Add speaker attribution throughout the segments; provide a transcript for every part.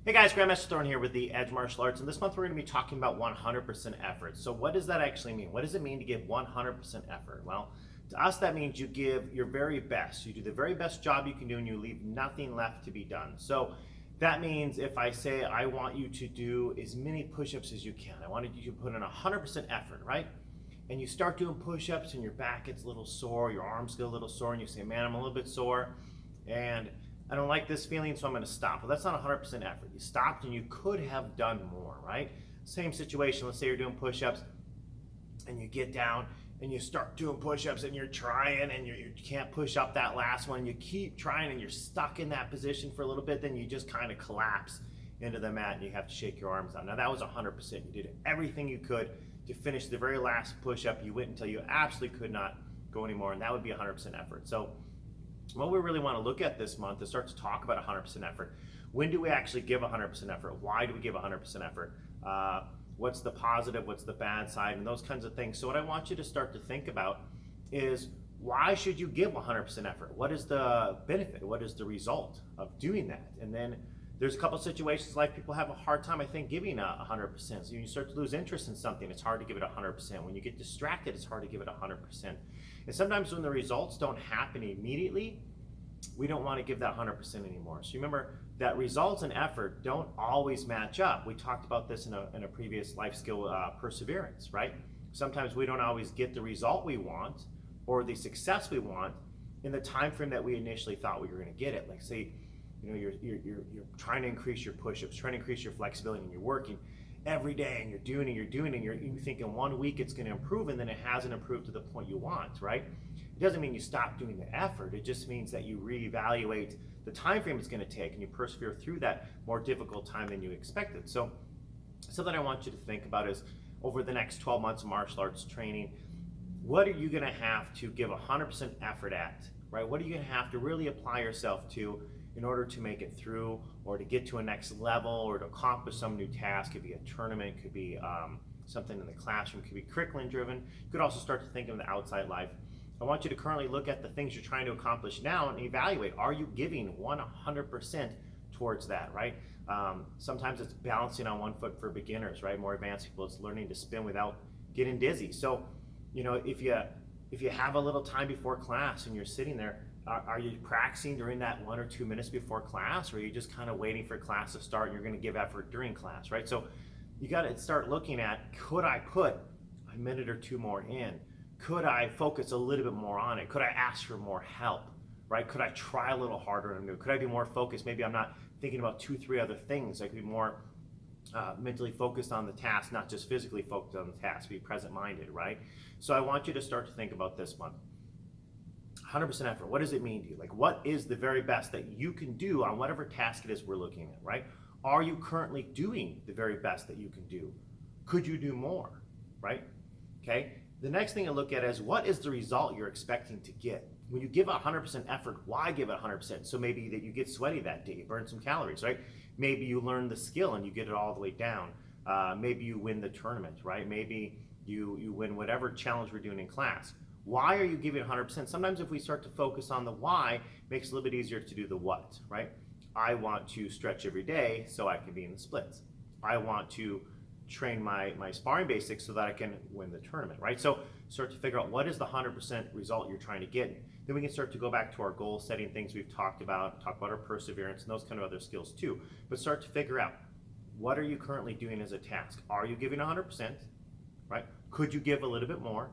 Speaker 1: Hey guys, Master Thorn here with the Edge Martial Arts, and this month we're going to be talking about 100% effort. So what does that actually mean? What does it mean to give 100% effort? Well, to us that means you give your very best. You do the very best job you can do and you leave nothing left to be done. So that means if I say I want you to do as many push-ups as you can, I wanted you to put in 100% effort, right? And you start doing push-ups and your back gets a little sore, your arms get a little sore, and you say, man, I'm a little bit sore, and I don't like this feeling, so I'm going to stop. Well, that's not 100% effort. You stopped and you could have done more, right? Same situation. Let's say you're doing push-ups and you get down and you start doing push-ups and you're trying and you can't push up that last one. You keep trying and you're stuck in that position for a little bit. Then you just kind of collapse into the mat and you have to shake your arms out. Now that was 100%. You did everything you could to finish the very last push-up. You went until you absolutely could not go anymore, and that would be 100% effort. So what we really want to look at this month is start to talk about 100% effort. When do we actually give 100% effort? Why do we give 100% effort? What's the positive? What's the bad side? And those kinds of things. So what I want you to start to think about is, why should you give 100% effort? What is the benefit? What is the result of doing that? And then there's a couple situations in life people have a hard time, I think, giving 100%. So when you start to lose interest in something, it's hard to give it 100%. When you get distracted, it's hard to give it 100%. And sometimes when the results don't happen immediately, we don't want to give that 100% anymore. So remember that results and effort don't always match up. We talked about this in a previous life skill, perseverance, right? Sometimes we don't always get the result we want or the success we want in the time frame that we initially thought we were going to get it. Like say, you know, you're trying to increase your push-ups, trying to increase your flexibility, and you're working every day and you're doing and you think in 1 week it's going to improve, and then it hasn't improved to the point you want, right? It doesn't mean you stop doing the effort. It just means that you reevaluate the time frame it's going to take and you persevere through that more difficult time than you expected. So something I want you to think about is, over the next 12 months of martial arts training, what are you going to have to give 100% effort at, right? What are you going to have to really apply yourself to in order to make it through, or to get to a next level, or to accomplish some new task? Could be a tournament, could be something in the classroom, could be curriculum driven. You could also start to think of the outside life. I want you to currently look at the things you're trying to accomplish now and evaluate, are you giving 100% towards that, right? Sometimes it's balancing on one foot for beginners, right? More advanced people, it's learning to spin without getting dizzy. So, you know, if you have a little time before class and you're sitting there, are you practicing during that 1 or 2 minutes before class, or are you just kind of waiting for class to start and you're going to give effort during class, right? So you got to start looking at, could I put a minute or two more in? Could I focus a little bit more on it? Could I ask for more help, right? Could I try a little harder? Could I be more focused? Maybe I'm not thinking about 2, 3 other things. I could be more mentally focused on the task, not just physically focused on the task, be present-minded, right? So I want you to start to think about this month. 100% effort, what does it mean to you? Like, what is the very best that you can do on whatever task it is we're looking at, right? Are you currently doing the very best that you can do? Could you do more, right? Okay. The next thing to look at is, what is the result you're expecting to get? When you give 100% effort, why give it 100%? So maybe that you get sweaty that day, you burn some calories, right? Maybe you learn the skill and you get it all the way down. Maybe you win the tournament, right? Maybe you win whatever challenge we're doing in class. Why are you giving 100%? Sometimes if we start to focus on the why, it makes it a little bit easier to do the what, right? I want to stretch every day so I can be in the splits. I want to train my sparring basics so that I can win the tournament, right? So start to figure out, what is the 100% result you're trying to get. Then we can start to go back to our goal setting things we've talked about our perseverance and those kind of other skills too. But start to figure out, what are you currently doing as a task? Are you giving 100%, right? Could you give a little bit more?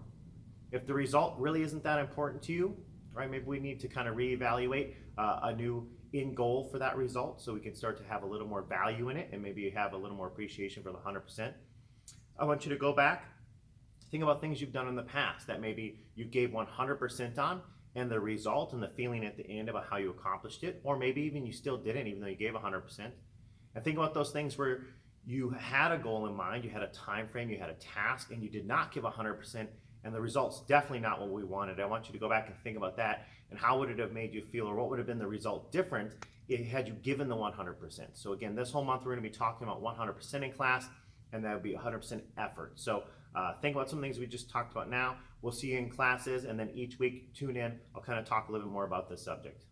Speaker 1: If the result really isn't that important to you, right, maybe we need to kind of reevaluate a new end goal for that result, so we can start to have a little more value in it and maybe have a little more appreciation for the 100%. I want you to go back, think about things you've done in the past that maybe you gave 100% on, and the result and the feeling at the end about how you accomplished it, or maybe even you still didn't, even though you gave 100%. And think about those things where you had a goal in mind, you had a time frame, you had a task, and you did not give 100%, and the result's definitely not what we wanted. I want you to go back and think about that, and how would it have made you feel, or what would have been the result different had you given the 100%. So again, this whole month we're going to be talking about 100% in class, and that would be 100% effort. So think about some things we just talked about now. We'll see you in classes, and then each week tune in. I'll kind of talk a little bit more about this subject.